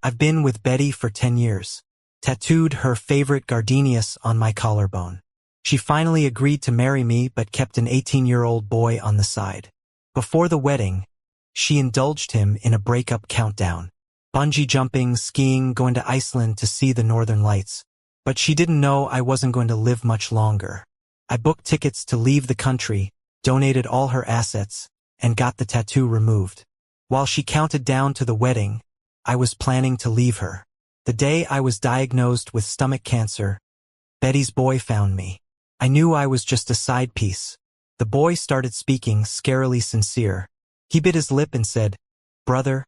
I've been with Betty for 10 years. Tattooed her favorite gardenias on my collarbone. She finally agreed to marry me but kept an 18-year-old boy on the side. Before the wedding, she indulged him in a breakup countdown. Bungee jumping, skiing, going to Iceland to see the northern lights. But she didn't know I wasn't going to live much longer. I booked tickets to leave the country, donated all her assets, and got the tattoo removed. While she counted down to the wedding, I was planning to leave her. The day I was diagnosed with stomach cancer, Betty's boy found me. I knew I was just a side piece. The boy started speaking, scarily sincere. He bit his lip and said, "Brother,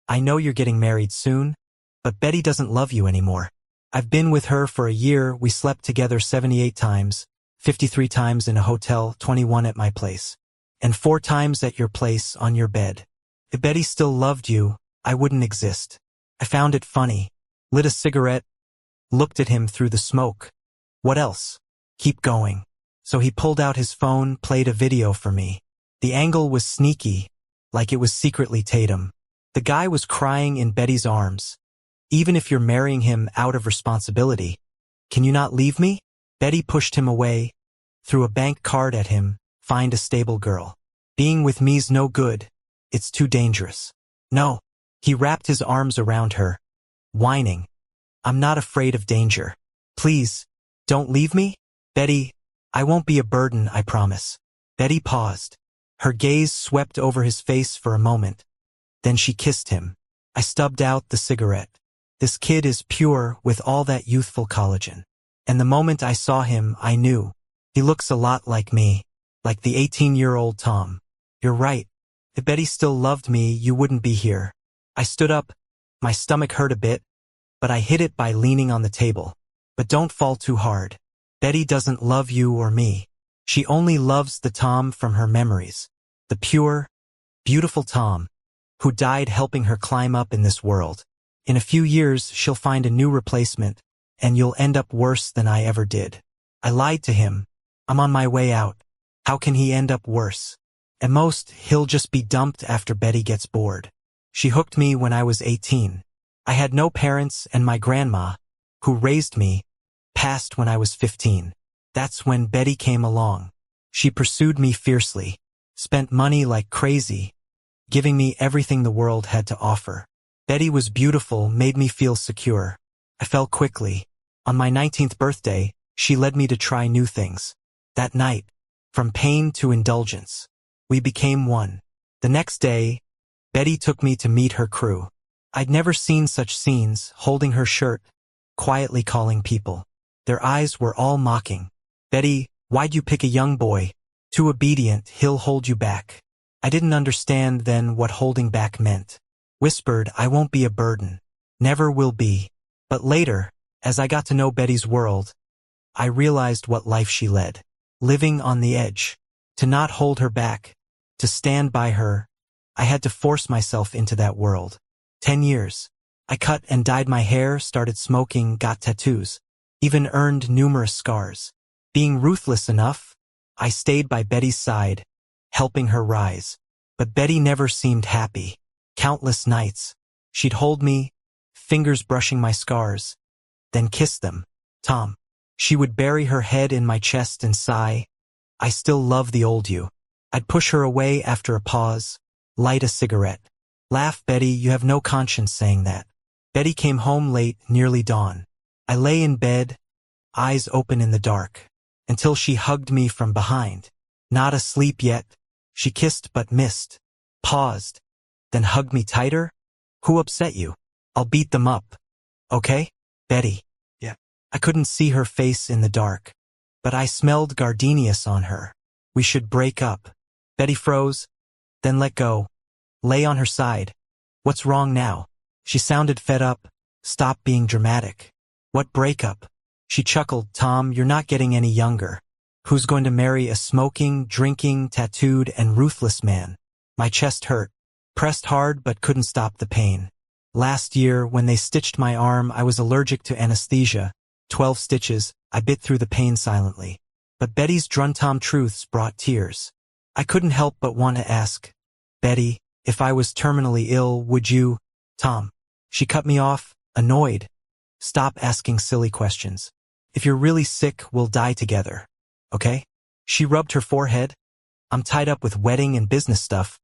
I know you're getting married soon, but Betty doesn't love you anymore. I've been with her for a year. We slept together 78 times, 53 times in a hotel, 21 at my place, and 4 times at your place on your bed. If Betty still loved you, I wouldn't exist." I found it funny. Lit a cigarette, looked at him through the smoke. What else? Keep going. So he pulled out his phone, played a video for me. The angle was sneaky, like it was secretly Tatum. The guy was crying in Betty's arms. "Even if you're marrying him out of responsibility, can you not leave me?" Betty pushed him away, threw a bank card at him, "Find a stable girl. Being with me's no good. It's too dangerous." "No." He wrapped his arms around her, whining, "I'm not afraid of danger. Please, don't leave me." "Betty, I won't be a burden, I promise." Betty paused. Her gaze swept over his face for a moment. Then she kissed him. I stubbed out the cigarette. This kid is pure with all that youthful collagen. And the moment I saw him, I knew. He looks a lot like me, like the 18-year-old Tom. You're right. If Betty still loved me, you wouldn't be here. I stood up. My stomach hurt a bit, but I hid it by leaning on the table. But don't fall too hard. Betty doesn't love you or me. She only loves the Tom from her memories. The pure, beautiful Tom, who died helping her climb up in this world. In a few years, she'll find a new replacement, and you'll end up worse than I ever did. I lied to him. I'm on my way out. How can he end up worse? At most, he'll just be dumped after Betty gets bored. She hooked me when I was 18. I had no parents, and my grandma, who raised me, passed when I was 15. That's when Betty came along. She pursued me fiercely, spent money like crazy, giving me everything the world had to offer. Betty was beautiful, made me feel secure. I fell quickly. On my 19th birthday, she led me to try new things. That night, from pain to indulgence, we became one. The next day, Betty took me to meet her crew. I'd never seen such scenes, holding her shirt, quietly calling people. Their eyes were all mocking. "Betty, why'd you pick a young boy? Too obedient, he'll hold you back." I didn't understand then what holding back meant. Whispered, "I won't be a burden. Never will be." But later, as I got to know Betty's world, I realized what life she led. Living on the edge. To not hold her back. To stand by her. I had to force myself into that world. 10 years. I cut and dyed my hair, started smoking, got tattoos. Even earned numerous scars. Being ruthless enough, I stayed by Betty's side, helping her rise. But Betty never seemed happy. Countless nights, she'd hold me, fingers brushing my scars, then kiss them. "Tom." She would bury her head in my chest and sigh, "I still love the old you." I'd push her away after a pause, light a cigarette. "Laugh, Betty, you have no conscience saying that." Betty came home late, nearly dawn. I lay in bed, eyes open in the dark, until she hugged me from behind. Not asleep yet. She kissed but missed, paused, then hugged me tighter. "Who upset you? I'll beat them up. Okay? Betty." "Yeah." I couldn't see her face in the dark, but I smelled gardenias on her. "We should break up." Betty froze, then let go. Lay on her side. "What's wrong now?" She sounded fed up. "Stop being dramatic." "What breakup?" She chuckled, "Tom, you're not getting any younger. Who's going to marry a smoking, drinking, tattooed, and ruthless man?" My chest hurt. Pressed hard but couldn't stop the pain. Last year, when they stitched my arm, I was allergic to anesthesia. 12 stitches, I bit through the pain silently. But Betty's druntom truths brought tears. I couldn't help but want to ask, "Betty, if I was terminally ill, would you?" "Tom." She cut me off, annoyed. Stop asking silly questions. If you're really sick, we'll die together. Okay? She rubbed her forehead. I'm tied up with wedding and business stuff.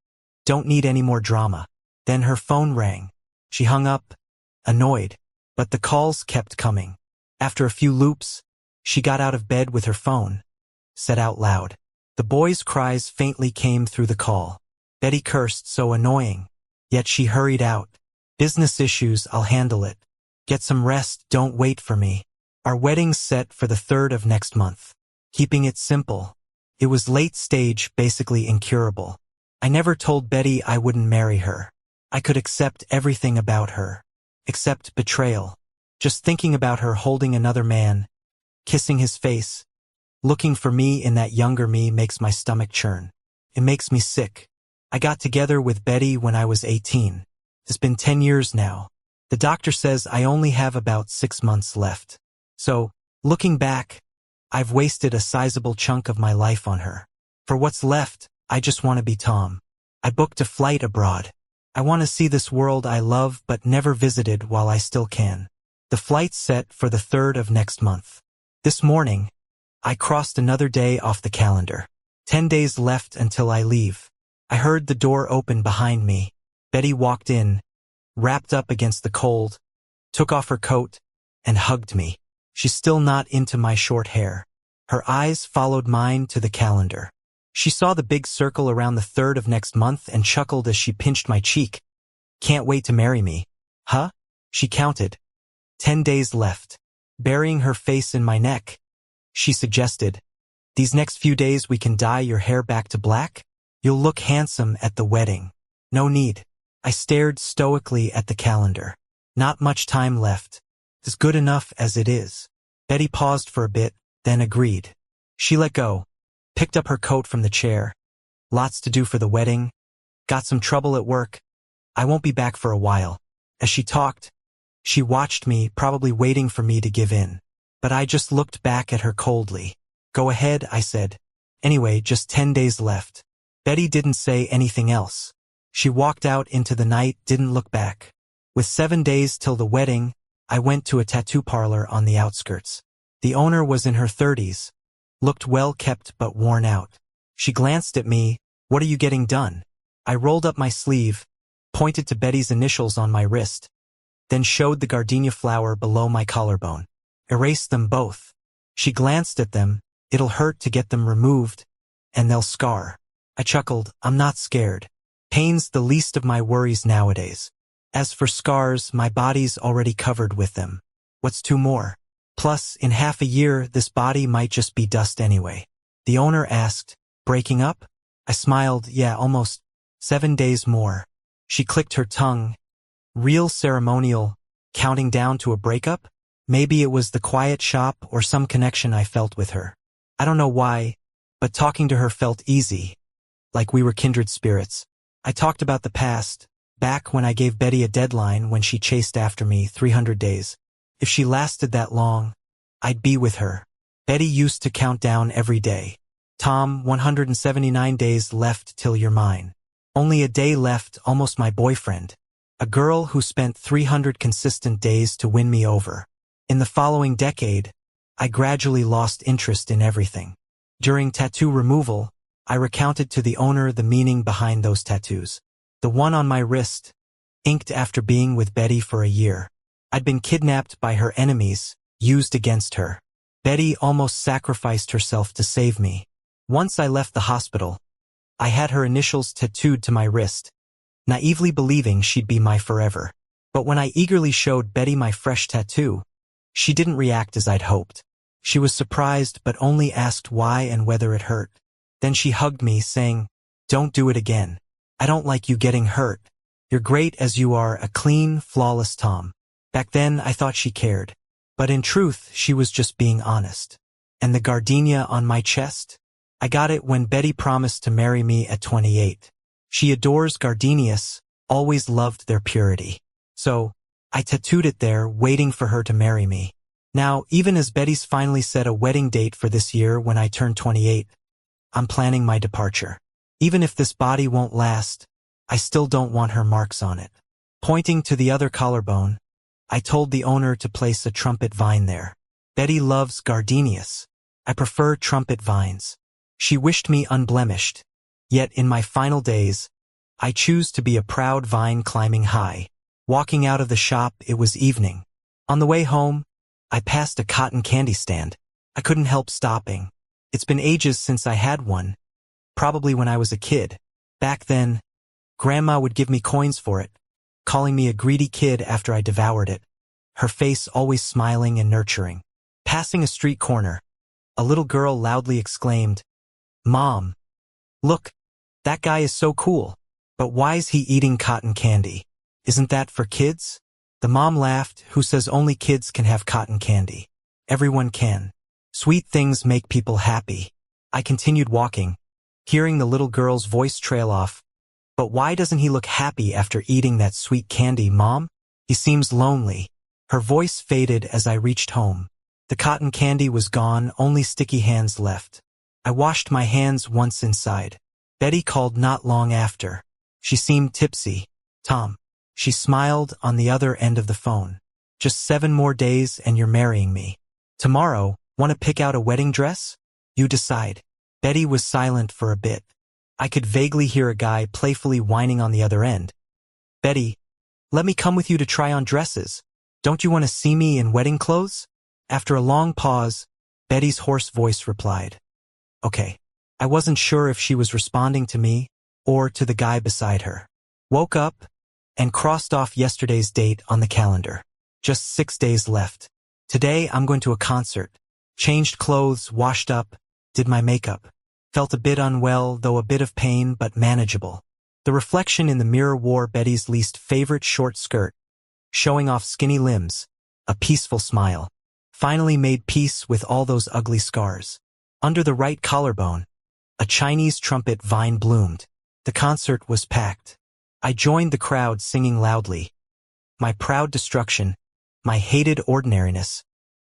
Don't need any more drama. Then her phone rang. She hung up, annoyed. But the calls kept coming. After a few loops, she got out of bed with her phone. Said out loud. The boy's cries faintly came through the call. Betty cursed, so annoying. Yet she hurried out. Business issues, I'll handle it. Get some rest, don't wait for me. Our wedding's set for the 3rd of next month. Keeping it simple. It was late stage, basically incurable. I never told Betty I wouldn't marry her. I could accept everything about her. Except betrayal. Just thinking about her holding another man, kissing his face, looking for me in that younger me makes my stomach churn. It makes me sick. I got together with Betty when I was 18. It's been 10 years now. The doctor says I only have about 6 months left. So, looking back, I've wasted a sizable chunk of my life on her. For what's left, I just want to be Tom. I booked a flight abroad. I want to see this world I love but never visited while I still can. The flight's set for the 3rd of next month. This morning, I crossed another day off the calendar. 10 days left until I leave. I heard the door open behind me. Betty walked in, wrapped up against the cold, took off her coat, and hugged me. She's still not into my short hair. Her eyes followed mine to the calendar. She saw the big circle around the 3rd of next month and chuckled as she pinched my cheek. Can't wait to marry me. Huh? She counted. 10 days left. Burying her face in my neck, she suggested, these next few days we can dye your hair back to black? You'll look handsome at the wedding. No need. I stared stoically at the calendar. Not much time left. It's good enough as it is. Betty paused for a bit, then agreed. She let go, picked up her coat from the chair. Lots to do for the wedding. Got some trouble at work. I won't be back for a while. As she talked, she watched me, probably waiting for me to give in. But I just looked back at her coldly. Go ahead, I said. Anyway, just 10 days left. Betty didn't say anything else. She walked out into the night, didn't look back. With 7 days till the wedding, I went to a tattoo parlor on the outskirts. The owner was in her 30s, looked well kept but worn out. She glanced at me. What are you getting done? I rolled up my sleeve, pointed to Betty's initials on my wrist, then showed the gardenia flower below my collarbone. Erase them both. She glanced at them. It'll hurt to get them removed, and they'll scar. I chuckled. I'm not scared. Pain's the least of my worries nowadays. As for scars, my body's already covered with them. What's 2 more? Plus, in half a year, this body might just be dust anyway. The owner asked, breaking up? I smiled. Yeah, almost. 7 days more. She clicked her tongue. Real ceremonial, counting down to a breakup? Maybe it was the quiet shop or some connection I felt with her. I don't know why, but talking to her felt easy, like we were kindred spirits. I talked about the past, back when I gave Betty a deadline when she chased after me 300 days. If she lasted that long, I'd be with her. Betty used to count down every day. Tom, 179 days left till you're mine. Only a day left, almost my boyfriend. A girl who spent 300 consistent days to win me over. In the following decade, I gradually lost interest in everything. During tattoo removal, I recounted to the owner the meaning behind those tattoos. The one on my wrist, inked after being with Betty for a year. I'd been kidnapped by her enemies, used against her. Betty almost sacrificed herself to save me. Once I left the hospital, I had her initials tattooed to my wrist, naively believing she'd be my forever. But when I eagerly showed Betty my fresh tattoo, she didn't react as I'd hoped. She was surprised but only asked why and whether it hurt. Then she hugged me, saying, "Don't do it again. I don't like you getting hurt. You're great as you are, a clean, flawless Tom." Back then, I thought she cared. But in truth, she was just being honest. And the gardenia on my chest? I got it when Betty promised to marry me at 28. She adores gardenias, always loved their purity. So, I tattooed it there, waiting for her to marry me. Now, even as Betty's finally set a wedding date for this year when I turn 28, I'm planning my departure. Even if this body won't last, I still don't want her marks on it. Pointing to the other collarbone, I told the owner to place a trumpet vine there. Betty loves gardenias. I prefer trumpet vines. She wished me unblemished. Yet in my final days, I choose to be a proud vine climbing high. Walking out of the shop, it was evening. On the way home, I passed a cotton candy stand. I couldn't help stopping. It's been ages since I had one, probably when I was a kid. Back then, Grandma would give me coins for it, calling me a greedy kid after I devoured it, her face always smiling and nurturing. Passing a street corner, a little girl loudly exclaimed, "Mom, look, that guy is so cool. But why's he eating cotton candy? Isn't that for kids?" The mom laughed. "Who says only kids can have cotton candy? Everyone can. Sweet things make people happy." I continued walking, hearing the little girl's voice trail off. "But why doesn't he look happy after eating that sweet candy, Mom? He seems lonely." Her voice faded as I reached home. The cotton candy was gone, only sticky hands left. I washed my hands once inside. Betty called not long after. She seemed tipsy. "Tom." She smiled on the other end of the phone. "Just 7 more days and you're marrying me. Tomorrow, want to pick out a wedding dress? You decide." Betty was silent for a bit. I could vaguely hear a guy playfully whining on the other end. "Betty, let me come with you to try on dresses. Don't you want to see me in wedding clothes?" After a long pause, Betty's hoarse voice replied, "Okay." I wasn't sure if she was responding to me or to the guy beside her. Woke up and crossed off yesterday's date on the calendar. Just 6 days left. Today I'm going to a concert. Changed clothes, washed up, did my makeup. Felt a bit unwell, though a bit of pain, but manageable. The reflection in the mirror wore Betty's least favorite short skirt, showing off skinny limbs, a peaceful smile. Finally made peace with all those ugly scars. Under the right collarbone, a Chinese trumpet vine bloomed. The concert was packed. I joined the crowd singing loudly. My proud destruction, my hated ordinariness.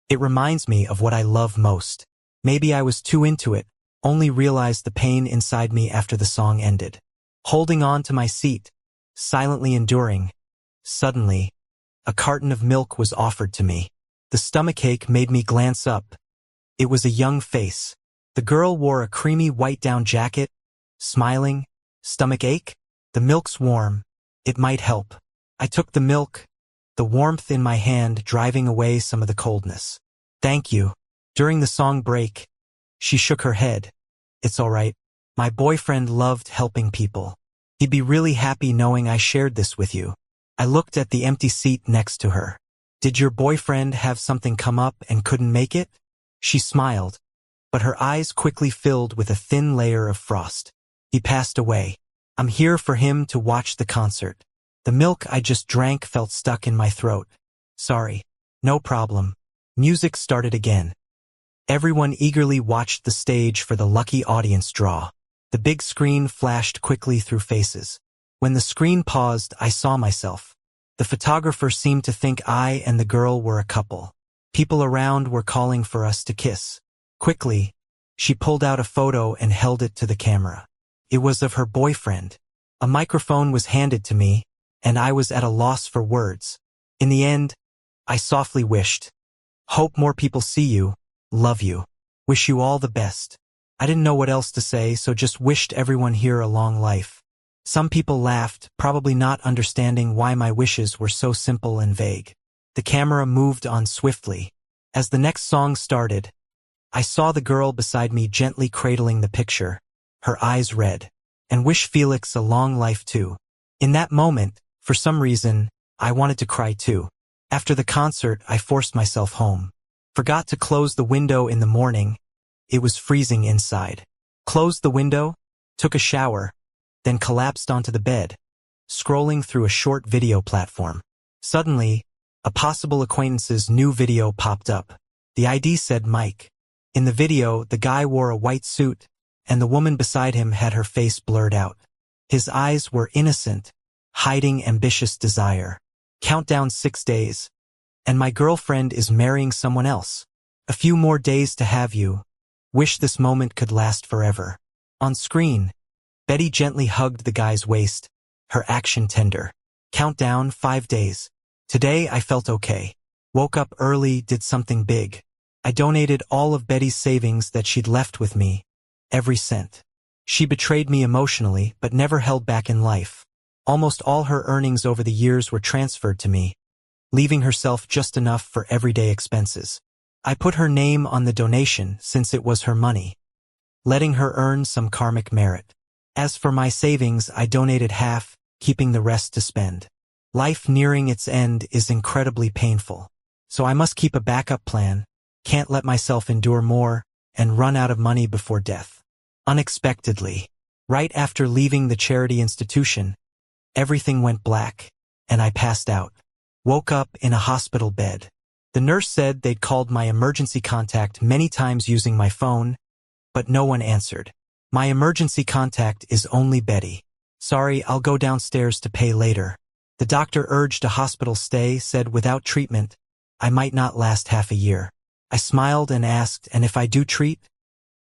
It reminds me of what I love most. Maybe I was too into it, only realized the pain inside me after the song ended. Holding on to my seat, silently enduring. Suddenly, a carton of milk was offered to me. The stomachache made me glance up. It was a young face. The girl wore a creamy white down jacket, smiling. Stomach ache? The milk's warm. It might help. I took the milk, the warmth in my hand driving away some of the coldness. "Thank you." During the song break, she shook her head. "It's all right. My boyfriend loved helping people. He'd be really happy knowing I shared this with you." I looked at the empty seat next to her. "Did your boyfriend have something come up and couldn't make it?" She smiled, but her eyes quickly filled with a thin layer of frost. "He passed away. I'm here for him to watch the concert." The milk I just drank felt stuck in my throat. "Sorry." "No problem." Music started again. Everyone eagerly watched the stage for the lucky audience draw. The big screen flashed quickly through faces. When the screen paused, I saw myself. The photographer seemed to think I and the girl were a couple. People around were calling for us to kiss. Quickly, she pulled out a photo and held it to the camera. It was of her boyfriend. A microphone was handed to me, and I was at a loss for words. In the end, I softly wished, "Hope more people see you, love you, wish you all the best." I didn't know what else to say, so just wished everyone here a long life. Some people laughed, probably not understanding why my wishes were so simple and vague. The camera moved on swiftly. As the next song started, I saw the girl beside me gently cradling the picture, her eyes red, and wish Felix a long life too. In that moment, for some reason, I wanted to cry too. After the concert, I forced myself home. Forgot to close the window in the morning. It was freezing inside. Closed the window, took a shower, then collapsed onto the bed, scrolling through a short video platform. Suddenly, a possible acquaintance's new video popped up. The ID said Mike. In the video, the guy wore a white suit, and the woman beside him had her face blurred out. His eyes were innocent, hiding ambitious desire. Countdown 6 days. And my girlfriend is marrying someone else. A few more days to have you. Wish this moment could last forever. On screen, Betty gently hugged the guy's waist, her action tender. Countdown 5 days. Today I felt okay. Woke up early, did something big. I donated all of Betty's savings that she'd left with me. Every cent. She betrayed me emotionally, but never held back in life. Almost all her earnings over the years were transferred to me, leaving herself just enough for everyday expenses. I put her name on the donation since it was her money, letting her earn some karmic merit. As for my savings, I donated half, keeping the rest to spend. Life nearing its end is incredibly painful, so I must keep a backup plan, can't let myself endure more, and run out of money before death. Unexpectedly, right after leaving the charity institution, everything went black, and I passed out. Woke up in a hospital bed. The nurse said they'd called my emergency contact many times using my phone, but no one answered. My emergency contact is only Betty. Sorry, I'll go downstairs to pay later. The doctor urged a hospital stay, said without treatment, I might not last half a year. I smiled and asked, and if I do treat?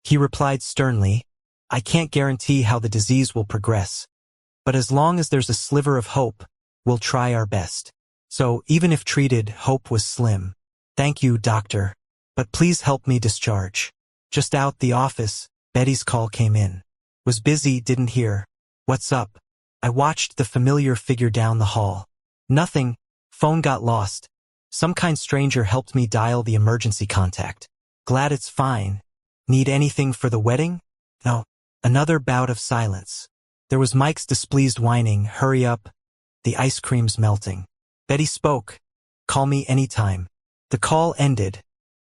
He replied sternly, I can't guarantee how the disease will progress, but as long as there's a sliver of hope, we'll try our best. So, even if treated, hope was slim. Thank you, doctor, but please help me discharge. Just out the office, Betty's call came in. Was busy, didn't hear. What's up? I watched the familiar figure down the hall. Nothing. Phone got lost. Some kind stranger helped me dial the emergency contact. Glad it's fine. Need anything for the wedding? No. Another bout of silence. There was Mike's displeased whining, hurry up. The ice cream's melting. Betty spoke. Call me anytime. The call ended.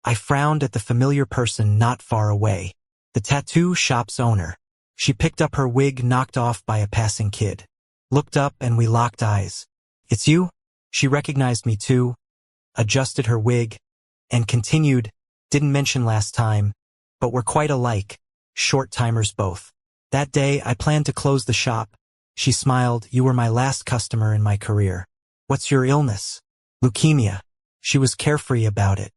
I frowned at the familiar person not far away. The tattoo shop's owner. She picked up her wig knocked off by a passing kid. Looked up and we locked eyes. It's you? She recognized me too, adjusted her wig, and continued, didn't mention last time, but we're quite alike, short-timers both. That day I planned to close the shop. She smiled, you were my last customer in my career. What's your illness? Leukemia. She was carefree about it.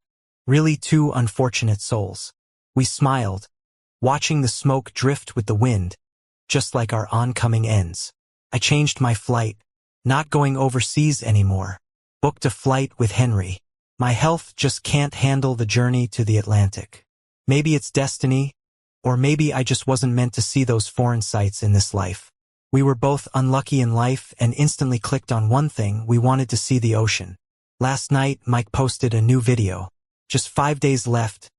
Really two unfortunate souls. We smiled, watching the smoke drift with the wind, just like our oncoming ends. I changed my flight, not going overseas anymore. Booked a flight with Henry. My health just can't handle the journey to the Atlantic. Maybe it's destiny, or maybe I just wasn't meant to see those foreign sights in this life. We were both unlucky in life and instantly clicked on one thing: we wanted to see the ocean. Last night, Mike posted a new video. Just 5 days left.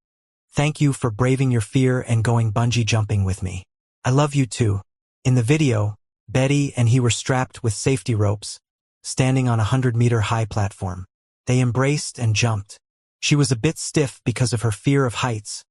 Thank you for braving your fear and going bungee jumping with me. I love you too. In the video, Betty and he were strapped with safety ropes, standing on a 100-meter high platform. They embraced and jumped. She was a bit stiff because of her fear of heights,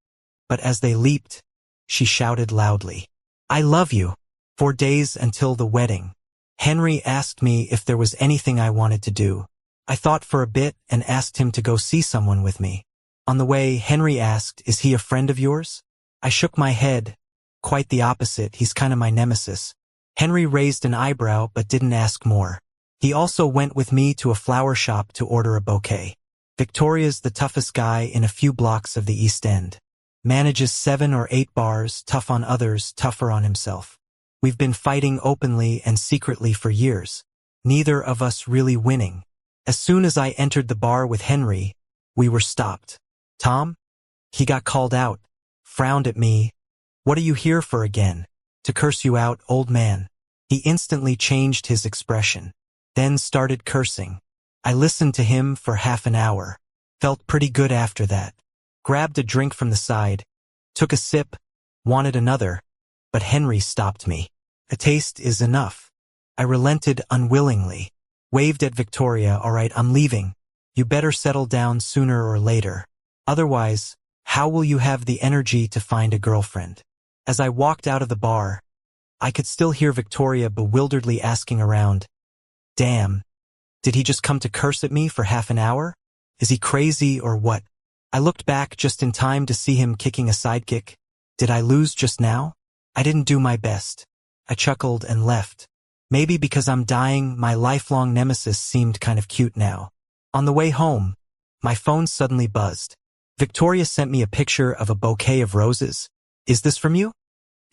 but as they leaped, she shouted loudly, I love you. 4 days until the wedding. Henry asked me if there was anything I wanted to do. I thought for a bit and asked him to go see someone with me. On the way, Henry asked, is he a friend of yours? I shook my head. Quite the opposite, he's kind of my nemesis. Henry raised an eyebrow but didn't ask more. He also went with me to a flower shop to order a bouquet. Victoria's the toughest guy in a few blocks of the East End. Manages 7 or 8 bars, tough on others, tougher on himself. We've been fighting openly and secretly for years. Neither of us really winning. As soon as I entered the bar with Henry, we were stopped. Tom? He got called out, frowned at me. What are you here for again? To curse you out, old man. He instantly changed his expression, then started cursing. I listened to him for half an hour. Felt pretty good after that. Grabbed a drink from the side, took a sip, wanted another, but Henry stopped me. A taste is enough. I relented unwillingly. Waved at Victoria, all right, I'm leaving. You better settle down sooner or later. Otherwise, how will you have the energy to find a girlfriend? As I walked out of the bar, I could still hear Victoria bewilderedly asking around, damn, did he just come to curse at me for half an hour? Is he crazy or what? I looked back just in time to see him kicking a sidekick. Did I lose just now? I didn't do my best. I chuckled and left. Maybe because I'm dying, my lifelong nemesis seemed kind of cute now. On the way home, my phone suddenly buzzed. Victoria sent me a picture of a bouquet of roses. Is this from you?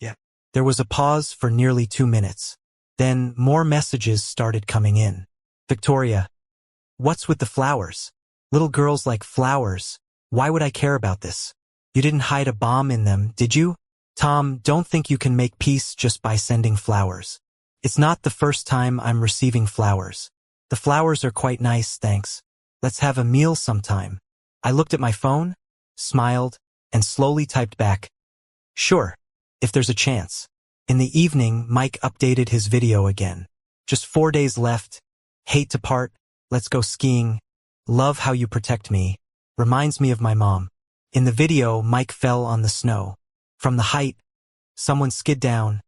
Yeah. There was a pause for nearly 2 minutes. Then more messages started coming in. Victoria, what's with the flowers? Little girls like flowers. Why would I care about this? You didn't hide a bomb in them, did you? Tom, don't think you can make peace just by sending flowers. It's not the first time I'm receiving flowers. The flowers are quite nice, thanks. Let's have a meal sometime. I looked at my phone, smiled, and slowly typed back, sure, if there's a chance. In the evening, Mike updated his video again. Just 4 days left. Hate to part. Let's go skiing. Love how you protect me. Reminds me of my mom. In the video, Mike fell on the snow. From the height, someone skid down.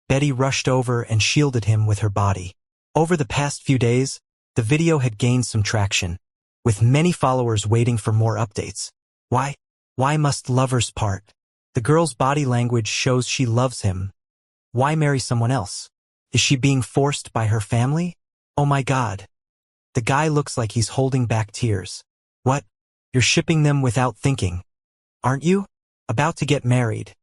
Betty rushed over and shielded him with her body. Over the past few days, the video had gained some traction, with many followers waiting for more updates. Why? Why must lovers part? The girl's body language shows she loves him. Why marry someone else? Is she being forced by her family? Oh my God. The guy looks like he's holding back tears. What? You're shipping them without thinking, aren't you? About to get married,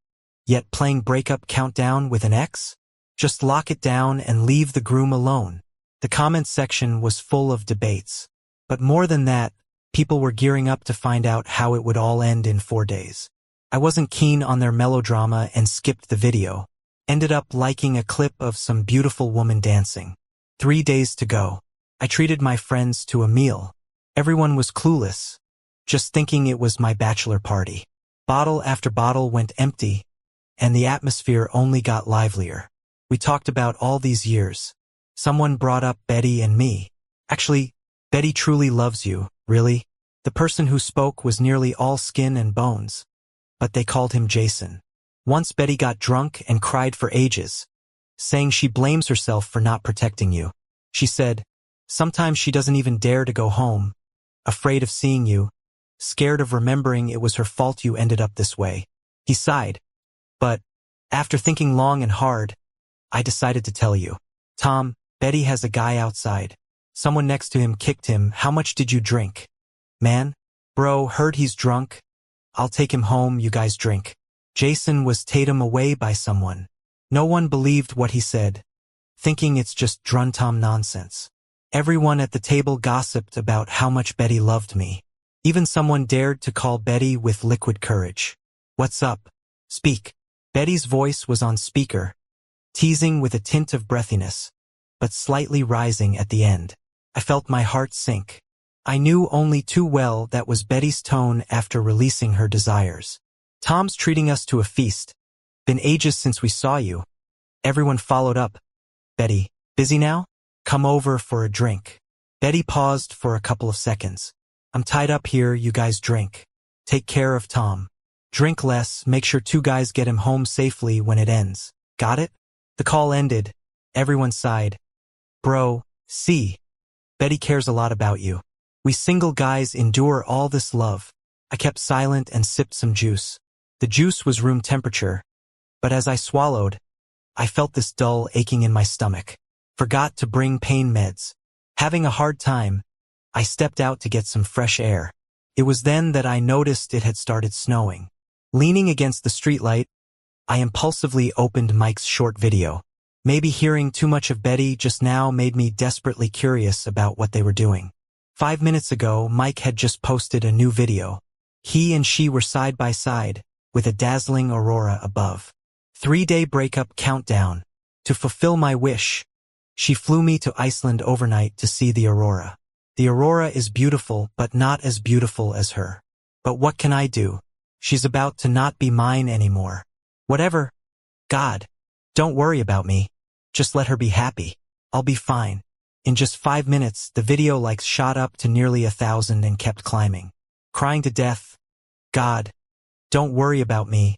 yet playing breakup countdown with an ex? Just lock it down and leave the groom alone. The comments section was full of debates. But more than that, people were gearing up to find out how it would all end in 4 days. I wasn't keen on their melodrama and skipped the video. Ended up liking a clip of some beautiful woman dancing. 3 days to go. I treated my friends to a meal. Everyone was clueless, just thinking it was my bachelor party. Bottle after bottle went empty, and the atmosphere only got livelier. We talked about all these years. Someone brought up Betty and me. Actually, Betty truly loves you, really. The person who spoke was nearly all skin and bones, but they called him Jason. Once Betty got drunk and cried for ages, saying she blames herself for not protecting you. She said, sometimes she doesn't even dare to go home, afraid of seeing you, scared of remembering it was her fault you ended up this way. He sighed. But, after thinking long and hard, I decided to tell you. Tom, Betty has a guy outside. Someone next to him kicked him. How much did you drink? Man? Bro, heard he's drunk. I'll take him home, you guys drink. Jason was taken away by someone. No one believed what he said, thinking it's just druntom nonsense. Everyone at the table gossiped about how much Betty loved me. Even someone dared to call Betty with liquid courage. What's up? Speak. Betty's voice was on speaker, teasing with a tint of breathiness, but slightly rising at the end. I felt my heart sink. I knew only too well that was Betty's tone after releasing her desires. Tom's treating us to a feast. Been ages since we saw you. Everyone followed up. Betty, busy now? Come over for a drink. Betty paused for a couple of seconds. I'm tied up here, you guys drink. Take care of Tom. Drink less, make sure 2 guys get him home safely when it ends. Got it? The call ended. Everyone sighed. Bro, see. Betty cares a lot about you. We single guys endure all this love. I kept silent and sipped some juice. The juice was room temperature, but as I swallowed, I felt this dull aching in my stomach. Forgot to bring pain meds. Having a hard time, I stepped out to get some fresh air. It was then that I noticed it had started snowing. Leaning against the streetlight, I impulsively opened Mike's short video. Maybe hearing too much of Betty just now made me desperately curious about what they were doing. 5 minutes ago, Mike had just posted a new video. He and she were side by side, with a dazzling aurora above. 3-day breakup countdown. To fulfill my wish, she flew me to Iceland overnight to see the aurora. The aurora is beautiful, but not as beautiful as her. But what can I do? She's about to not be mine anymore. Whatever. God, don't worry about me. Just let her be happy. I'll be fine. In just 5 minutes, the video likes shot up to nearly 1,000 and kept climbing. Crying to death. God, don't worry about me.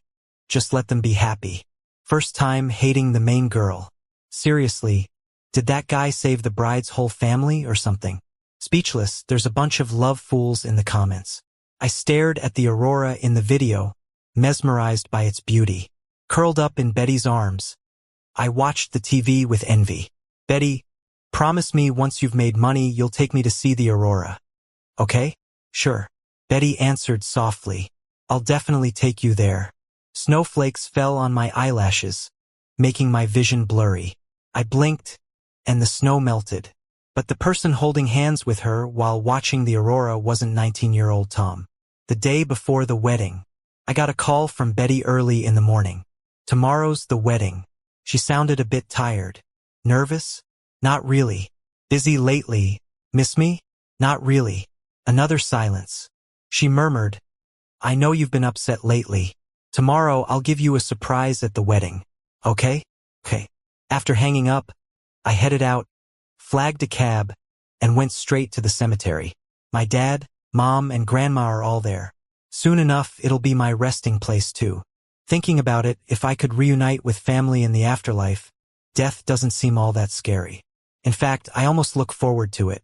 Just let them be happy. First time hating the main girl. Seriously, did that guy save the bride's whole family or something? Speechless, there's a bunch of love fools in the comments. I stared at the aurora in the video, mesmerized by its beauty. Curled up in Betty's arms, I watched the TV with envy. Betty, promise me once you've made money you'll take me to see the aurora. Okay? Sure. Betty answered softly. I'll definitely take you there. Snowflakes fell on my eyelashes, making my vision blurry. I blinked, and the snow melted. But the person holding hands with her while watching the aurora wasn't 19-year-old Tom. The day before the wedding, I got a call from Betty early in the morning. Tomorrow's the wedding. She sounded a bit tired. Nervous? Not really. Busy lately? Miss me? Not really. Another silence. She murmured, I know you've been upset lately. Tomorrow I'll give you a surprise at the wedding. Okay? Okay. After hanging up, I headed out, flagged a cab, and went straight to the cemetery. My dad, mom, and grandma are all there. Soon enough, it'll be my resting place too. Thinking about it, if I could reunite with family in the afterlife, death doesn't seem all that scary. In fact, I almost look forward to it.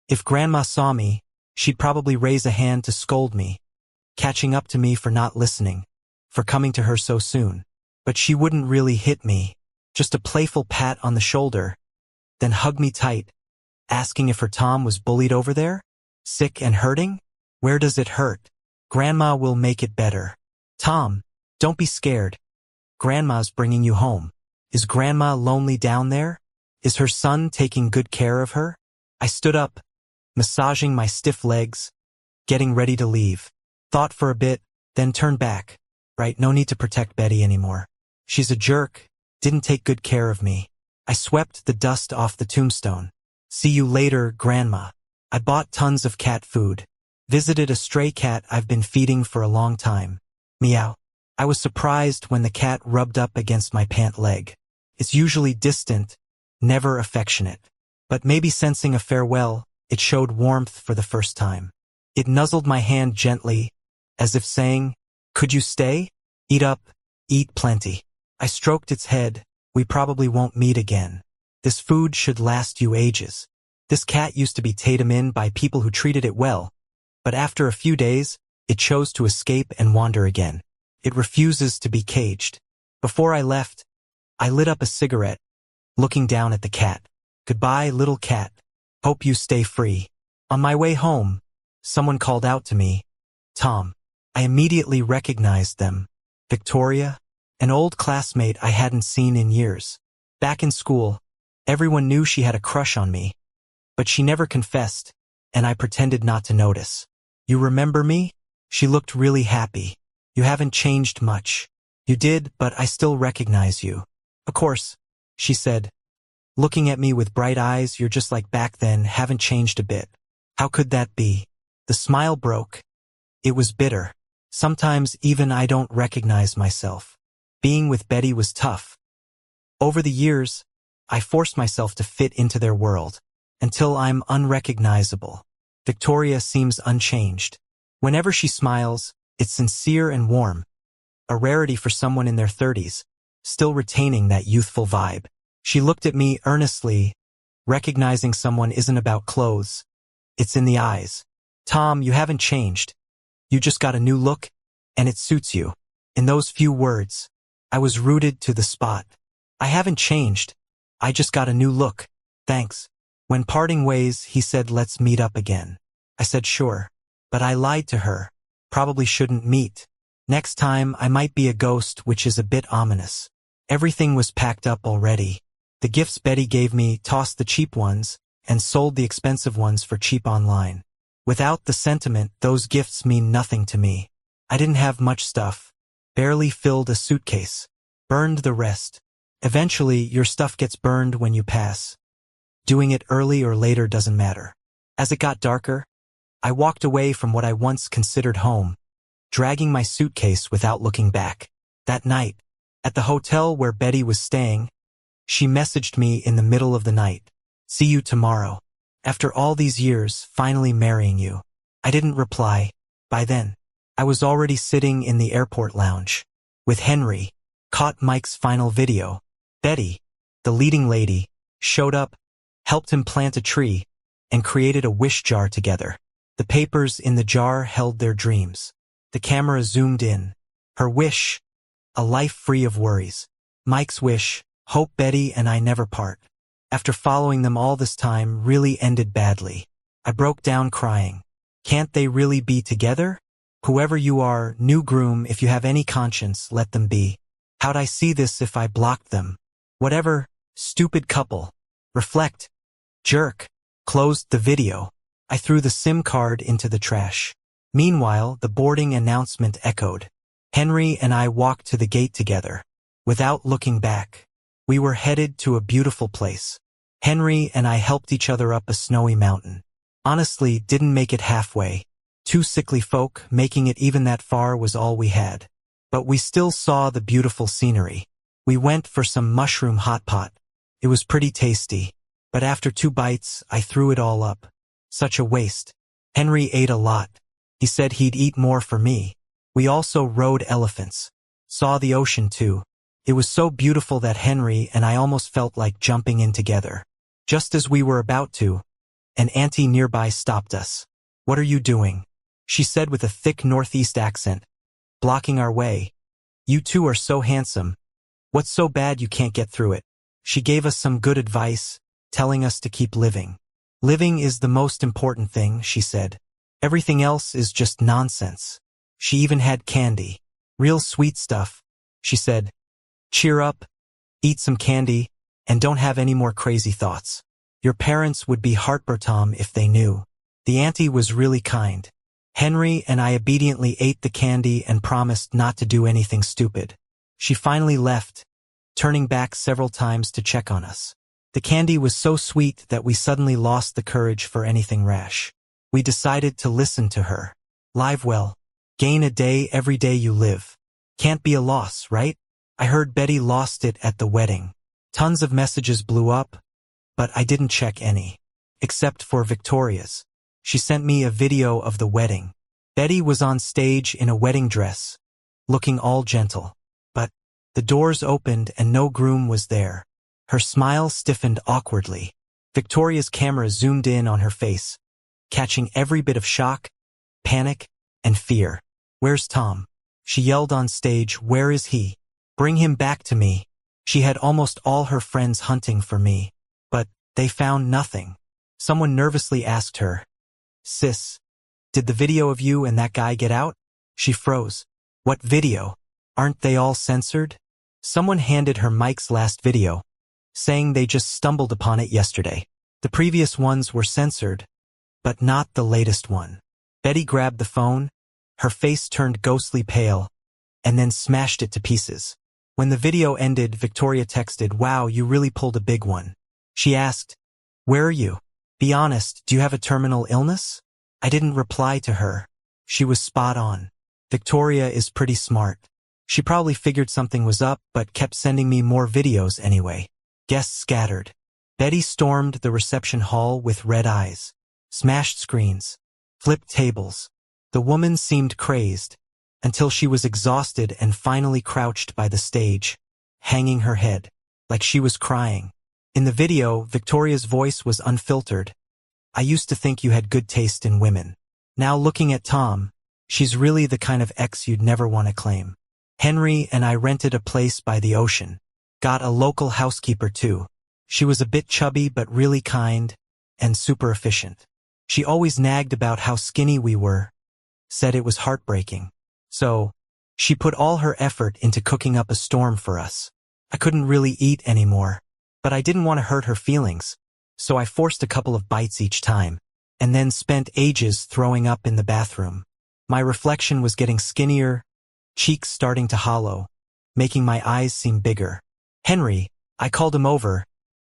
If grandma saw me, she'd probably raise a hand to scold me, catching up to me for not listening, for coming to her so soon. But she wouldn't really hit me, just a playful pat on the shoulder, then hug me tight, asking if her Tom was bullied over there? Sick and hurting? Where does it hurt? Grandma will make it better. Tom, don't be scared. Grandma's bringing you home. Is Grandma lonely down there? Is her son taking good care of her? I stood up, massaging my stiff legs, getting ready to leave. Thought for a bit, then turned back. Right, no need to protect Betty anymore. She's a jerk, didn't take good care of me. I swept the dust off the tombstone. See you later, Grandma. I bought tons of cat food. Visited a stray cat I've been feeding for a long time. Meow. I was surprised when the cat rubbed up against my pant leg. It's usually distant, never affectionate. But maybe sensing a farewell, it showed warmth for the first time. It nuzzled my hand gently, as if saying, could you stay? Eat up, eat plenty. I stroked its head. We probably won't meet again. This food should last you ages. This cat used to be taken in by people who treated it well, but after a few days, it chose to escape and wander again. It refuses to be caged. Before I left, I lit up a cigarette, looking down at the cat. Goodbye, little cat. Hope you stay free. On my way home, someone called out to me, Tom. I immediately recognized them. Victoria, an old classmate I hadn't seen in years. Back in school, everyone knew she had a crush on me, but she never confessed, and I pretended not to notice. You remember me? She looked really happy. You haven't changed much. You did, but I still recognize you. Of course, she said, looking at me with bright eyes. You're just like back then, haven't changed a bit. How could that be? The smile broke. It was bitter. Sometimes even I don't recognize myself. Being with Betty was tough. Over the years, I forced myself to fit into their world, until I'm unrecognizable. Victoria seems unchanged. Whenever she smiles, it's sincere and warm, a rarity for someone in their 30s, still retaining that youthful vibe. She looked at me earnestly, recognizing someone isn't about clothes. It's in the eyes. Tom, you haven't changed. You just got a new look, and it suits you. In those few words, I was rooted to the spot. I haven't changed. I just got a new look. Thanks. When parting ways, he said, let's meet up again. I said, sure. But I lied to her. Probably shouldn't meet. Next time, I might be a ghost, which is a bit ominous. Everything was packed up already. The gifts Betty gave me, tossed the cheap ones, and sold the expensive ones for cheap online. Without the sentiment, those gifts mean nothing to me. I didn't have much stuff. Barely filled a suitcase. Burned the rest. Eventually, your stuff gets burned when you pass. Doing it early or later doesn't matter. As it got darker, I walked away from what I once considered home, dragging my suitcase without looking back. That night, at the hotel where Betty was staying, she messaged me in the middle of the night. See you tomorrow. After all these years, finally marrying you. I didn't reply. By then, I was already sitting in the airport lounge. With Henry, caught Mike's final video. Betty, the leading lady, showed up, helped him plant a tree, and created a wish jar together. The papers in the jar held their dreams. The camera zoomed in. Her wish, a life free of worries. Mike's wish, hope Betty and I never part. After following them all this time, really ended badly. I broke down crying. Can't they really be together? Whoever you are, new groom, if you have any conscience, let them be. How'd I see this if I blocked them? Whatever, stupid couple. Reflect. Jerk. closed the video. I threw the SIM card into the trash. Meanwhile, the boarding announcement echoed. Henry and I walked to the gate together. Without looking back, we were headed to a beautiful place. Henry and I helped each other up a snowy mountain. Honestly, didn't make it halfway. Two sickly folk, making it even that far was all we had. But we still saw the beautiful scenery. We went for some mushroom hot pot. It was pretty tasty. But after 2 bites, I threw it all up. Such a waste. Henry ate a lot. He said he'd eat more for me. We also rode elephants. Saw the ocean too. It was so beautiful that Henry and I almost felt like jumping in together. Just as we were about to, an auntie nearby stopped us. "What are you doing?" she said with a thick northeast accent. "Blocking our way. You two are so handsome. What's so bad you can't get through it?" She gave us some good advice, telling us to keep living. "Living is the most important thing," she said. "Everything else is just nonsense." She even had candy. "Real sweet stuff," she said. "Cheer up, eat some candy, and don't have any more crazy thoughts. Your parents would be heartbroken if they knew." The auntie was really kind. Henry and I obediently ate the candy and promised not to do anything stupid. She finally left, turning back several times to check on us. The candy was so sweet that we suddenly lost the courage for anything rash. We decided to listen to her. "Live well. Gain a day every day you live. Can't be a loss, right? I heard Betty lost it at the wedding." Tons of messages blew up, but I didn't check any. Except for Victoria's. She sent me a video of the wedding. Betty was on stage in a wedding dress, looking all gentle. But the doors opened and no groom was there. Her smile stiffened awkwardly. Victoria's camera zoomed in on her face, catching every bit of shock, panic, and fear. "Where's Tom?" she yelled on stage. "Where is he? Bring him back to me." She had almost all her friends hunting for me, but they found nothing. Someone nervously asked her, "Sis, did the video of you and that guy get out?" She froze. "What video? Aren't they all censored?" Someone handed her Mike's last video, saying they just stumbled upon it yesterday. The previous ones were censored, but not the latest one. Betty grabbed the phone, her face turned ghostly pale, and then smashed it to pieces. When the video ended, Victoria texted, "Wow, you really pulled a big one." She asked, "Where are you? Be honest, do you have a terminal illness?" I didn't reply to her. She was spot on. Victoria is pretty smart. She probably figured something was up, but kept sending me more videos anyway. Guests scattered. Betty stormed the reception hall with red eyes, smashed screens, flipped tables. The woman seemed crazed, until she was exhausted and finally crouched by the stage, hanging her head, like she was crying. In the video, Victoria's voice was unfiltered. "I used to think you had good taste in women. Now looking at Tom, she's really the kind of ex you'd never want to claim." Henry and I rented a place by the ocean. Got a local housekeeper too. She was a bit chubby but really kind and super efficient. She always nagged about how skinny we were, said it was heartbreaking. So, she put all her effort into cooking up a storm for us. I couldn't really eat anymore, but I didn't want to hurt her feelings, so I forced a couple of bites each time, and then spent ages throwing up in the bathroom. My reflection was getting skinnier, cheeks starting to hollow, making my eyes seem bigger. "Henry," I called him over.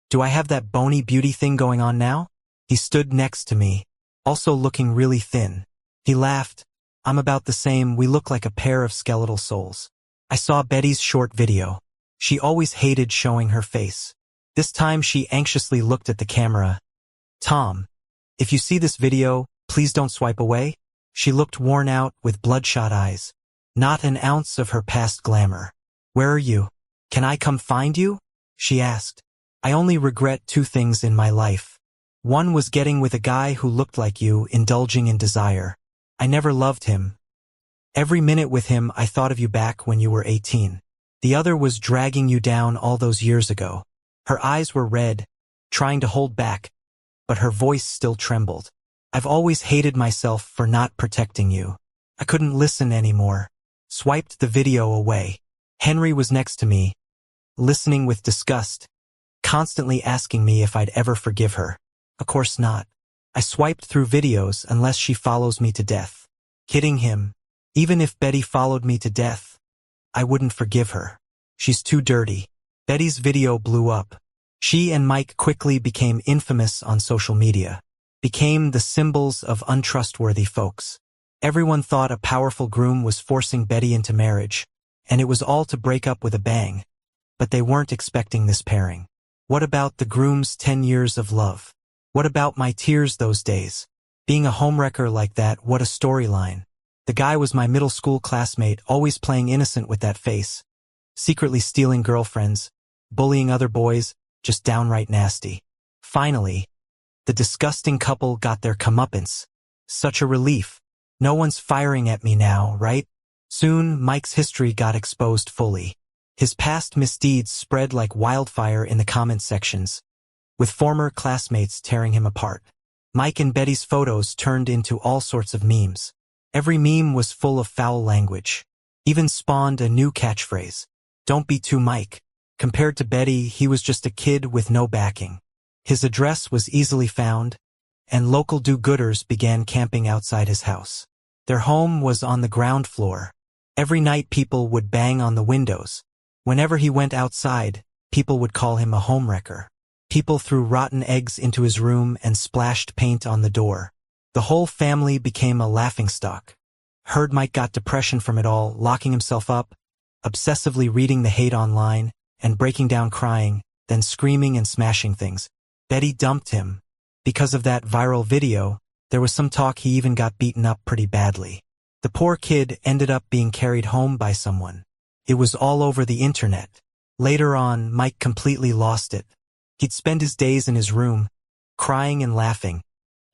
"Do I have that bony beauty thing going on now?" He stood next to me, also looking really thin. He laughed. "I'm about the same. We look like a pair of skeletal souls." I saw Betty's short video. She always hated showing her face. This time she anxiously looked at the camera. "Tom, if you see this video, please don't swipe away." She looked worn out with bloodshot eyes. Not an ounce of her past glamour. "Where are you? Can I come find you?" she asked. "I only regret 2 things in my life. One was getting with a guy who looked like you, indulging in desire. I never loved him. Every minute with him I thought of you back when you were 18. The other was dragging you down all those years ago." Her eyes were red, trying to hold back, but her voice still trembled. "I've always hated myself for not protecting you." I couldn't listen anymore. Swiped the video away. Henry was next to me, listening with disgust, constantly asking me if I'd ever forgive her. Of course not. I swiped through videos unless she follows me to death. Kidding him. Even if Betty followed me to death, I wouldn't forgive her. She's too dirty. Betty's video blew up. She and Mike quickly became infamous on social media, became the symbols of untrustworthy folks. Everyone thought a powerful groom was forcing Betty into marriage, and it was all to break up with a bang. But they weren't expecting this pairing. What about the groom's 10 years of love? What about my tears those days? Being a homewrecker like that, what a storyline. The guy was my middle school classmate, always playing innocent with that face. Secretly stealing girlfriends, bullying other boys, just downright nasty. Finally, the disgusting couple got their comeuppance. Such a relief. No one's firing at me now, right? Soon, Mike's history got exposed fully. His past misdeeds spread like wildfire in the comment sections, with former classmates tearing him apart. Mike and Betty's photos turned into all sorts of memes. Every meme was full of foul language. Even spawned a new catchphrase. Don't be too Mike. Compared to Betty, he was just a kid with no backing. His address was easily found, and local do-gooders began camping outside his house. Their home was on the ground floor. Every night people would bang on the windows. Whenever he went outside, people would call him a homewrecker. People threw rotten eggs into his room and splashed paint on the door. The whole family became a laughingstock. Heard Mike got depression from it all, locking himself up, obsessively reading the hate online, and breaking down crying, then screaming and smashing things. Betty dumped him. Because of that viral video, there was some talk he even got beaten up pretty badly. The poor kid ended up being carried home by someone. It was all over the internet. Later on, Mike completely lost it. He'd spend his days in his room, crying and laughing,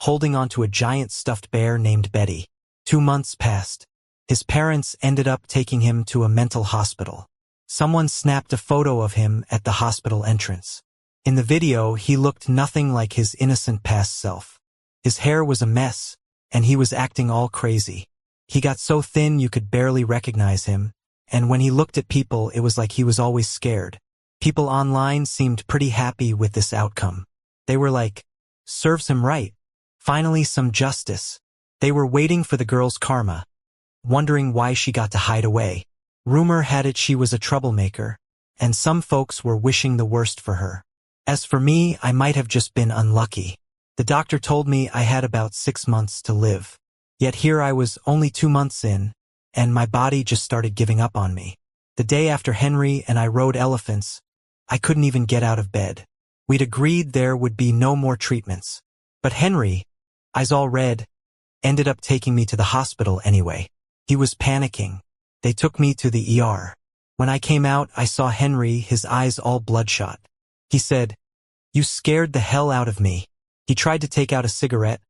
holding onto a giant stuffed bear named Betty. 2 months passed. His parents ended up taking him to a mental hospital. Someone snapped a photo of him at the hospital entrance. In the video, he looked nothing like his innocent past self. His hair was a mess, and he was acting all crazy. He got so thin you could barely recognize him, and when he looked at people, it was like he was always scared. People online seemed pretty happy with this outcome. They were like, serves him right. Finally, some justice. They were waiting for the girl's karma, wondering why she got to hide away. Rumor had it she was a troublemaker, and some folks were wishing the worst for her. As for me, I might have just been unlucky. The doctor told me I had about 6 months to live. Yet here I was only 2 months in, and my body just started giving up on me. The day after Henry and I rode elephants, I couldn't even get out of bed. We'd agreed there would be no more treatments. But Henry, eyes all red, ended up taking me to the hospital anyway. He was panicking. They took me to the ER. When I came out, I saw Henry, his eyes all bloodshot. He said, "You scared the hell out of me." He tried to take out a cigarette,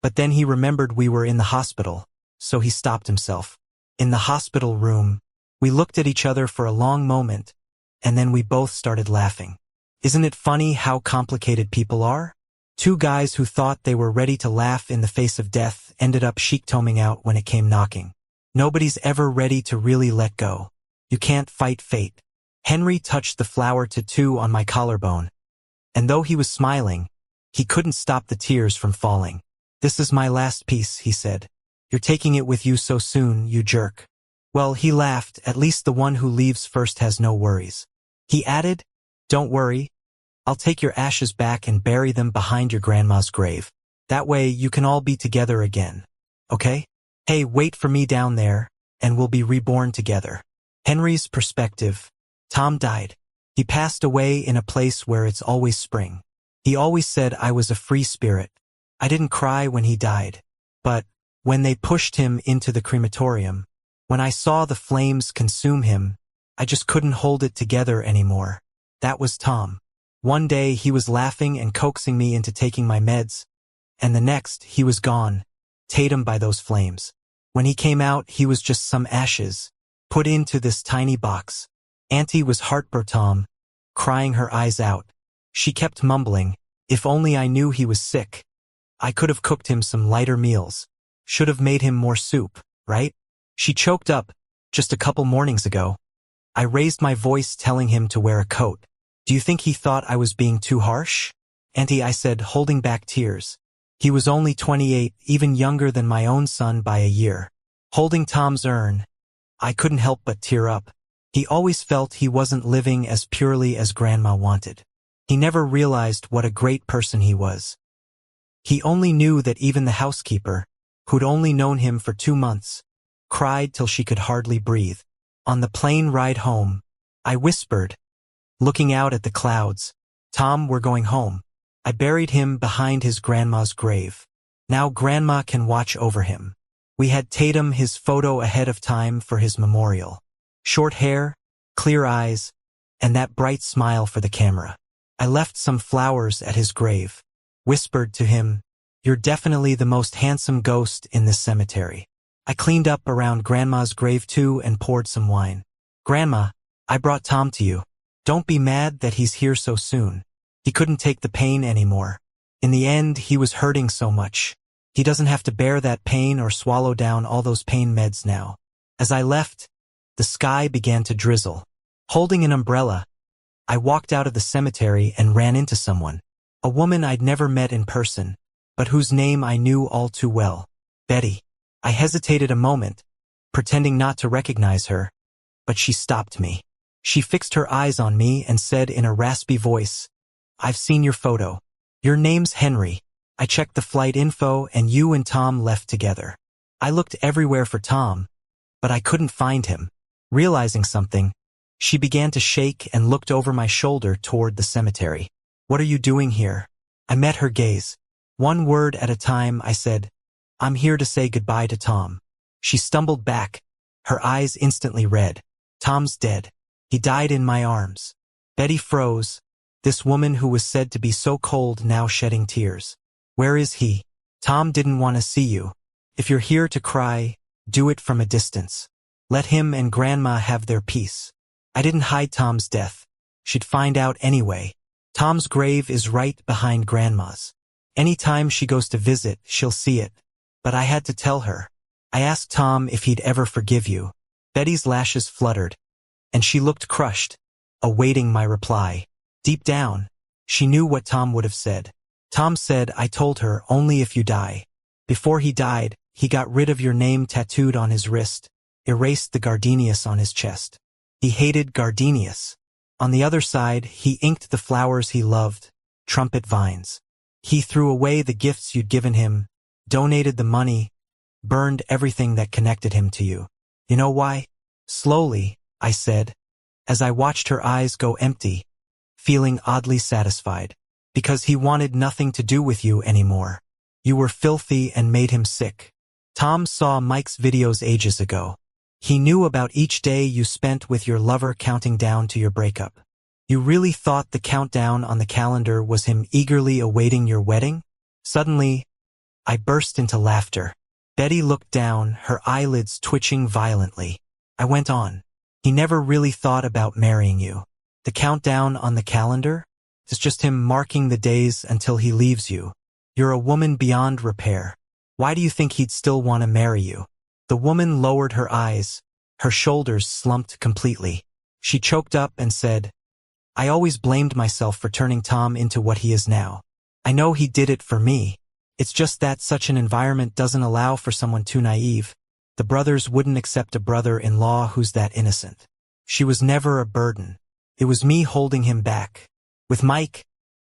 but then he remembered we were in the hospital, so he stopped himself. In the hospital room, we looked at each other for a long moment, and then we both started laughing. Isn't it funny how complicated people are? Two guys who thought they were ready to laugh in the face of death ended up chic-toming out when it came knocking. Nobody's ever ready to really let go. You can't fight fate. Henry touched the flower tattoo on my collarbone, and though he was smiling, he couldn't stop the tears from falling. "This is my last piece," he said. "You're taking it with you so soon, you jerk." Well, he laughed, "At least the one who leaves first has no worries." He added, "Don't worry, I'll take your ashes back and bury them behind your grandma's grave. That way you can all be together again. Okay? Hey, wait for me down there, and we'll be reborn together." Henry's perspective. Tom died. He passed away in a place where it's always spring. He always said I was a free spirit. I didn't cry when he died. But when they pushed him into the crematorium, when I saw the flames consume him, I just couldn't hold it together anymore. That was Tom. One day he was laughing and coaxing me into taking my meds, and the next he was gone, taken by those flames. When he came out, he was just some ashes, put into this tiny box. Auntie was heartbroken, crying her eyes out. She kept mumbling, "If only I knew he was sick. I could have cooked him some lighter meals. Should have made him more soup, right?" She choked up, "Just a couple mornings ago. I raised my voice telling him to wear a coat. Do you think he thought I was being too harsh?" "Auntie," I said, holding back tears. He was only 28, even younger than my own son by a year. Holding Tom's urn, I couldn't help but tear up. He always felt he wasn't living as purely as Grandma wanted. He never realized what a great person he was. He only knew that even the housekeeper, who'd only known him for 2 months, cried till she could hardly breathe. On the plane ride home, I whispered, looking out at the clouds, "Tom, we're going home." I buried him behind his grandma's grave. Now Grandma can watch over him. We had Tatum his photo ahead of time for his memorial. Short hair, clear eyes, and that bright smile for the camera. I left some flowers at his grave. Whispered to him, "You're definitely the most handsome ghost in this cemetery." I cleaned up around Grandma's grave too and poured some wine. "Grandma, I brought Tom to you. Don't be mad that he's here so soon. He couldn't take the pain anymore. In the end, he was hurting so much. He doesn't have to bear that pain or swallow down all those pain meds now." As I left, the sky began to drizzle. Holding an umbrella, I walked out of the cemetery and ran into someone. A woman I'd never met in person, but whose name I knew all too well. Betty. I hesitated a moment, pretending not to recognize her, but she stopped me. She fixed her eyes on me and said in a raspy voice, "I've seen your photo. Your name's Henry. I checked the flight info and you and Tom left together." I looked everywhere for Tom, but I couldn't find him. Realizing something, she began to shake and looked over my shoulder toward the cemetery. "What are you doing here?" I met her gaze. One word at a time, I said, "I'm here to say goodbye to Tom." She stumbled back, her eyes instantly red. "Tom's dead. He died in my arms." Betty froze, this woman who was said to be so cold now shedding tears. "Where is he?" "Tom didn't want to see you. If you're here to cry, do it from a distance. Let him and Grandma have their peace." I didn't hide Tom's death. She'd find out anyway. Tom's grave is right behind Grandma's. Anytime she goes to visit, she'll see it. But I had to tell her. I asked Tom if he'd ever forgive you. Betty's lashes fluttered, and she looked crushed, awaiting my reply. Deep down, she knew what Tom would have said. Tom said, "I told her only if you die." Before he died, he got rid of your name tattooed on his wrist, erased the gardenias on his chest. He hated gardenias. On the other side, he inked the flowers he loved, trumpet vines. He threw away the gifts you'd given him, donated the money, burned everything that connected him to you. You know why? Slowly, I said, as I watched her eyes go empty, feeling oddly satisfied. Because he wanted nothing to do with you anymore. You were filthy and made him sick. Tom saw Mike's videos ages ago. He knew about each day you spent with your lover counting down to your breakup. You really thought the countdown on the calendar was him eagerly awaiting your wedding? Suddenly, I burst into laughter. Betty looked down, her eyelids twitching violently. I went on. He never really thought about marrying you. The countdown on the calendar? It's just him marking the days until he leaves you. You're a woman beyond repair. Why do you think he'd still want to marry you? The woman lowered her eyes. Her shoulders slumped completely. She choked up and said, "I always blamed myself for turning Tom into what he is now. I know he did it for me. It's just that such an environment doesn't allow for someone too naive. The brothers wouldn't accept a brother-in-law who's that innocent. She was never a burden. It was me holding him back. With Mike,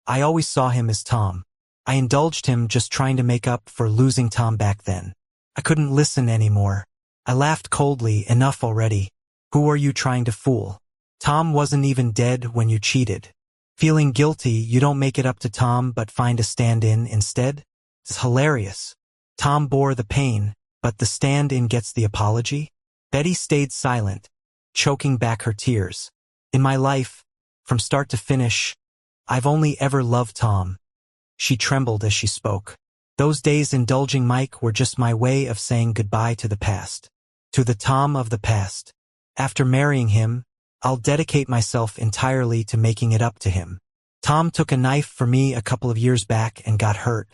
I always saw him as Tom. I indulged him just trying to make up for losing Tom back then. I couldn't listen anymore. I laughed coldly. Enough already. Who are you trying to fool? Tom wasn't even dead when you cheated. Feeling guilty, you don't make it up to Tom but find a stand-in instead? It's hilarious. Tom bore the pain, but the stand-in gets the apology? Betty stayed silent, choking back her tears. In my life, from start to finish, I've only ever loved Tom. She trembled as she spoke. Those days indulging Mike were just my way of saying goodbye to the past. To the Tom of the past. After marrying him, I'll dedicate myself entirely to making it up to him. Tom took a knife for me a couple of years back and got hurt.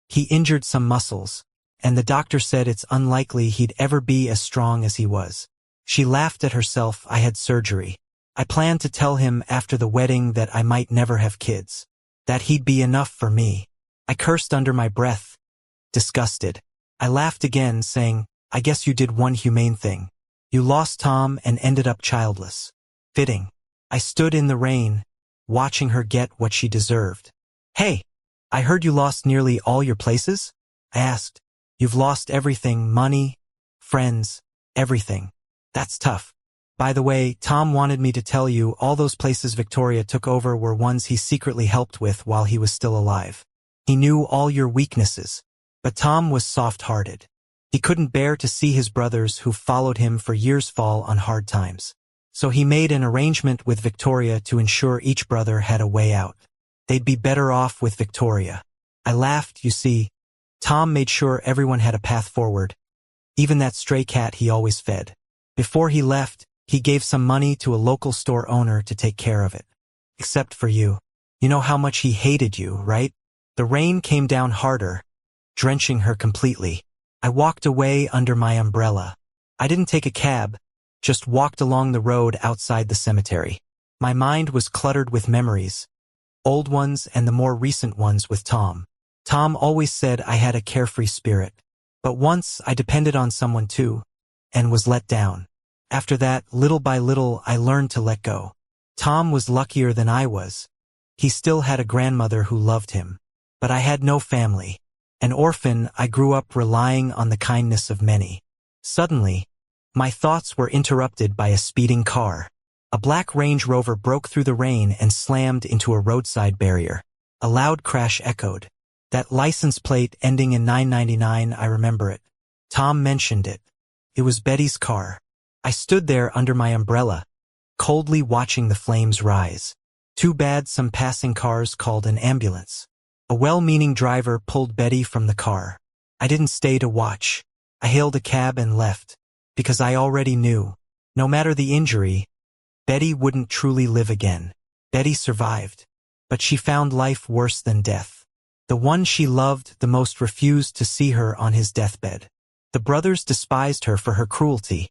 He injured some muscles, and the doctor said it's unlikely he'd ever be as strong as he was. She laughed at herself. I had surgery. I planned to tell him after the wedding that I might never have kids. that he'd be enough for me. I cursed under my breath, disgusted. I laughed again, saying, I guess you did one humane thing. You lost Tom and ended up childless. Fitting. I stood in the rain, watching her get what she deserved. Hey, I heard you lost nearly all your places? I asked. You've lost everything, money, friends, everything. That's tough. By the way, Tom wanted me to tell you all those places Victoria took over were ones he secretly helped with while he was still alive. He knew all your weaknesses. But Tom was soft-hearted. He couldn't bear to see his brothers who followed him for years fall on hard times. So he made an arrangement with Victoria to ensure each brother had a way out. They'd be better off with Victoria. I laughed, you see. Tom made sure everyone had a path forward, even that stray cat he always fed. Before he left, he gave some money to a local store owner to take care of it. Except for you. You know how much he hated you, right? The rain came down harder, drenching her completely. I walked away under my umbrella. I didn't take a cab, just walked along the road outside the cemetery. My mind was cluttered with memories, old ones and the more recent ones with Tom. Tom always said I had a carefree spirit. But once I depended on someone too, and was let down. After that, little by little, I learned to let go. Tom was luckier than I was. He still had a grandmother who loved him. But I had no family. An orphan, I grew up relying on the kindness of many. Suddenly, my thoughts were interrupted by a speeding car. A black Range Rover broke through the rain and slammed into a roadside barrier. A loud crash echoed. That license plate ending in 999, I remember it. Tom mentioned it. It was Betty's car. I stood there under my umbrella, coldly watching the flames rise. Too bad some passing cars called an ambulance. A well-meaning driver pulled Betty from the car. I didn't stay to watch. I hailed a cab and left, because I already knew, no matter the injury, Betty wouldn't truly live again. Betty survived, but she found life worse than death. The one she loved the most refused to see her on his deathbed. The brothers despised her for her cruelty,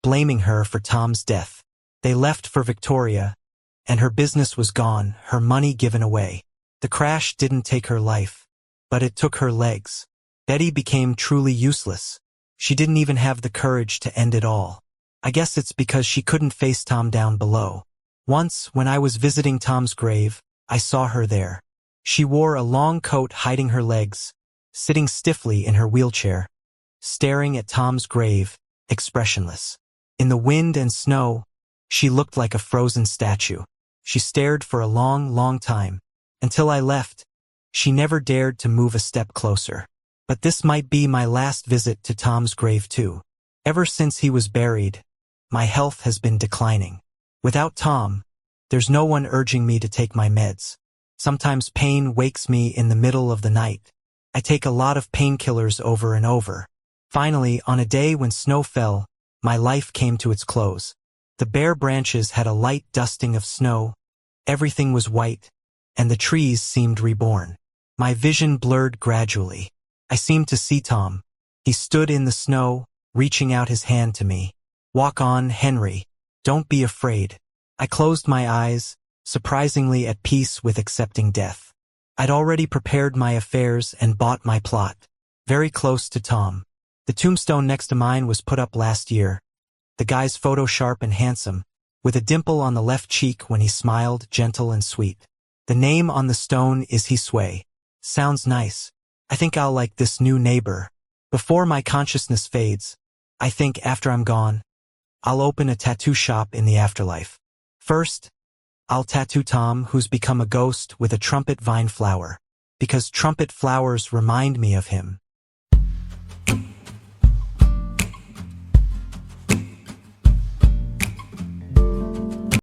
blaming her for Tom's death. They left for Victoria, and her business was gone, her money given away. The crash didn't take her life, but it took her legs. Betty became truly useless. She didn't even have the courage to end it all. I guess it's because she couldn't face Tom down below. Once, when I was visiting Tom's grave, I saw her there. She wore a long coat hiding her legs, sitting stiffly in her wheelchair, staring at Tom's grave, expressionless. In the wind and snow, she looked like a frozen statue. She stared for a long, long time. Until I left, she never dared to move a step closer. But this might be my last visit to Tom's grave too. Ever since he was buried, my health has been declining. Without Tom, there's no one urging me to take my meds. Sometimes pain wakes me in the middle of the night. I take a lot of painkillers over and over. Finally, on a day when snow fell, my life came to its close. The bare branches had a light dusting of snow. Everything was white, and the trees seemed reborn. My vision blurred gradually. I seemed to see Tom. He stood in the snow, reaching out his hand to me. Walk on, Henry. Don't be afraid. I closed my eyes, surprisingly at peace with accepting death. I'd already prepared my affairs and bought my plot. Very close to Tom. The tombstone next to mine was put up last year. The guy's photo sharp and handsome, with a dimple on the left cheek when he smiled, gentle and sweet. The name on the stone is Hisui. Sounds nice. I think I'll like this new neighbor. Before my consciousness fades, I think after I'm gone, I'll open a tattoo shop in the afterlife. First, I'll tattoo Tom, who's become a ghost, with a trumpet vine flower, because trumpet flowers remind me of him.